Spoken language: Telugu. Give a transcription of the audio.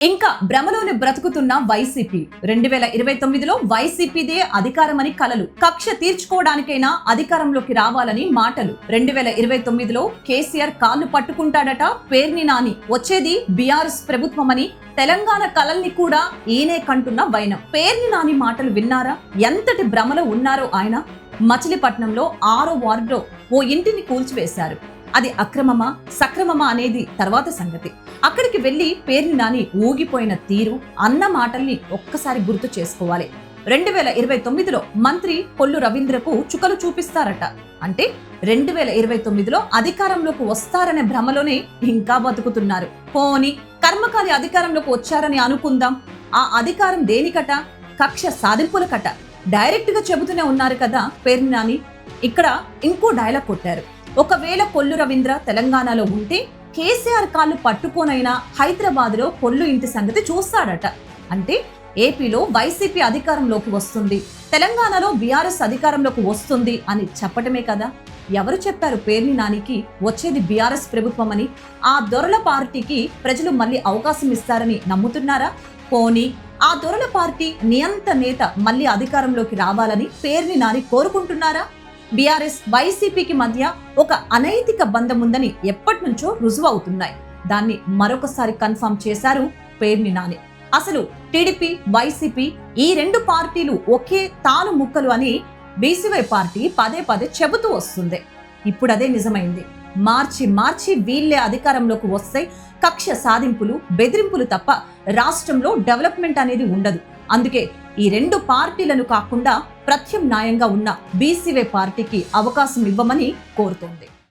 ఇంకా భ్రమలోని బ్రతుకుతున్న వైసీపీ 2029లో వైసీపీదే అధికారమని కలలు. కక్ష తీర్చుకోవడానికైనా అధికారంలోకి రావాలని మాటలు. 2029లో కేసీఆర్ కాళ్ళు పట్టుకుంటాడట పేర్ని నాని. వచ్చేది బీఆర్ఎస్ ప్రభుత్వమని తెలంగాణ కలల్ని కూడా ఈయనే కంటున్న వైనం. పేర్ని నాని మాటలు విన్నారా? ఎంతటి భ్రమలో ఉన్నారో ఆయన. మచిలీపట్నంలో 6వ వార్డులో ఓ ఇంటిని కూల్చివేశారు. అది అక్రమమా సక్రమమా అనేది తర్వాత సంగతి. అక్కడికి వెళ్లి పేర్ని నాని ఊగిపోయిన తీరు, అన్న మాటల్ని ఒక్కసారి గుర్తు చేసుకోవాలి. 2029లో మంత్రి కొల్లు రవీంద్రకు చుక్కలు చూపిస్తారట. అంటే 2029లో అధికారంలోకి వస్తారనే భ్రమలోనే ఇంకా బతుకుతున్నారు. పోని కర్మకాలి అధికారంలోకి వచ్చారని అనుకుందాం. ఆ అధికారం దేనికట? కక్ష సాధింపులకట. డైరెక్ట్ గా చెబుతూనే ఉన్నారు కదా పేర్ని నాని. ఇక్కడ ఇంకో డైలాగ్ కొట్టారు. ఒకవేళ కొల్లు రవీంద్ర తెలంగాణలో ఉంటే కేసీఆర్ కాళ్ళు పట్టుకోనైనా హైదరాబాద్ లో కొల్లు ఇంటి సంగతి చూస్తాడట. అంటే ఏపీలో వైసీపీ అధికారంలోకి వస్తుంది, తెలంగాణలో బీఆర్ఎస్ అధికారంలోకి వస్తుంది అని చెప్పటమే కదా. ఎవరు చెప్పారు పేర్ని నానికి వచ్చేది బీఆర్ఎస్ ప్రభుత్వం అని? ఆ దొరల పార్టీకి ప్రజలు మళ్ళీ అవకాశం ఇస్తారని నమ్ముతున్నారా? పోనీ ఆ దొరల పార్టీ నియంత నేత మళ్ళీ అధికారంలోకి రావాలని పేర్ని నాని కోరుకుంటున్నారా? బీఆర్ఎస్ వైసీపీకి మధ్య ఒక అనైతిక బంధం ఉందని ఎప్పటి నుంచో రుజువు అవుతున్నాయి. దాన్ని మరొకసారి కన్ఫర్మ్ చేశారు పేర్ని నాని. అసలు టీడీపీ వైసీపీ ఈ రెండు పార్టీలు ఒకే తాను ముక్కలు అని బీసీవై పార్టీ పదే పదే చెబుతూ వస్తుంది. ఇప్పుడు అదే నిజమైంది. మార్చి వీళ్లే అధికారంలోకి వస్తే కక్ష సాధింపులు బెదిరింపులు తప్ప రాష్ట్రంలో డెవలప్మెంట్ అనేది ఉండదు. అందుకే ఈ రెండు పార్టీలను కాకుండా ప్రత్యామ్నాయంగా ఉన్న బీసీవై పార్టీకి అవకాశం ఇవ్వమని కోరుతోంది.